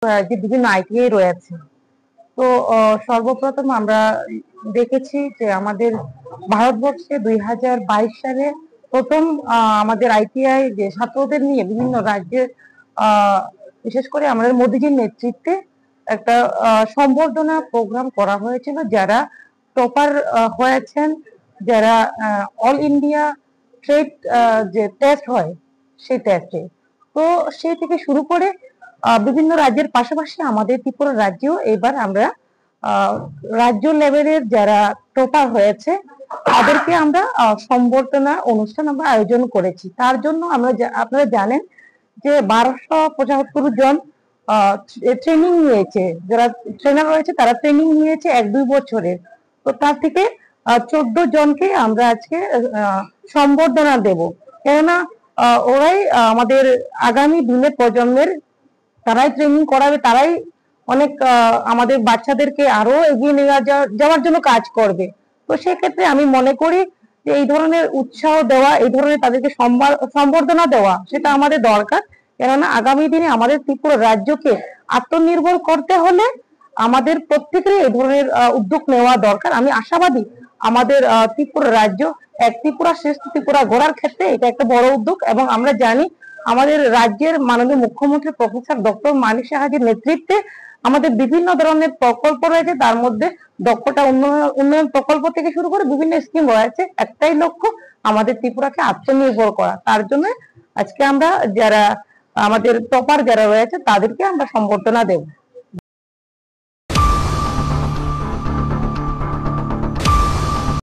যে বিভিন্ন আইটিআই রয়েছে। তো সর্বপ্রথম আমরা দেখেছি যে আমাদের ভারতবর্ষে 2022 সালে প্রথম আমাদের আইটিআই যে ছাত্রদের নিয়ে বিভিন্ন রাজ্যে বিশেষ করে আমাদের মোদীজির নেতৃত্বে একটা সম্বর্ধনা প্রোগ্রাম করা হয়েছিল, যারা টপার হয়েছেন, যারা অল ইন্ডিয়া ট্রেড যে টেস্ট হয় সেই টেস্টে। তো সেই থেকে শুরু করে বিভিন্ন রাজ্যের পাশাপাশি আমাদের ত্রিপুরা রাজ্যেও এবার আমরা রাজ্য লেভেলের যারা টপার হয়েছে তাদেরকে আমরা সম্বর্ধনা অনুষ্ঠান আমরা আয়োজন করেছি। তার জন্য আমরা আপনারা জানেন যে 1275 জন ট্রেনিং নিয়েছে, যারা ট্রেনার রয়েছে তারা ট্রেনিং নিয়েছে 1-2 বছরের। তো তার থেকে 14 জনকে আমরা আজকে সম্বর্ধনা দেব, কেননা ওরাই আমাদের আগামী দিনের প্রজন্মের, তারাই ট্রেনিং করাবে, তারাই অনেক আমাদের বাচ্চাদেরকে আরো এগিয়ে নিয়ে যাওয়ার জন্য কাজ করবে। তো সেক্ষেত্রে আমি মনে করি যে এই ধরনের উৎসাহ দেওয়া, এই ধরনের তাদেরকে সম্বর্ধনা দেওয়া সেটা আমাদের দরকার, কেননা আগামী দিনে আমাদের ত্রিপুরা রাজ্যকে আত্মনির্ভর করতে হলে আমাদের প্রত্যেকেরই এই ধরনের উদ্যোগ নেওয়া দরকার। আমি আশাবাদী আমাদের ত্রিপুরা রাজ্য এক ত্রিপুরা শ্রেষ্ঠ ত্রিপুরা গড়ার ক্ষেত্রে এটা একটা বড় উদ্যোগ, এবং আমরা জানি আমাদের রাজ্যের মাননীয় মুখ্যমন্ত্রী প্রফেসর ডক্টর মানিক সাহাজির নেতৃত্বে আমাদের বিভিন্ন ধরনের প্রকল্প রয়েছে। তার মধ্যে দক্ষতা উন্নয়ন প্রকল্প থেকে শুরু করে বিভিন্ন স্কিম রয়েছে। একটাই লক্ষ্য, আমাদের ত্রিপুরাকে আত্মনির্ভর করা। তার জন্য আজকে আমরা যারা আমাদের টপার যারা রয়েছে তাদেরকে আমরা সম্বর্ধনা দেব।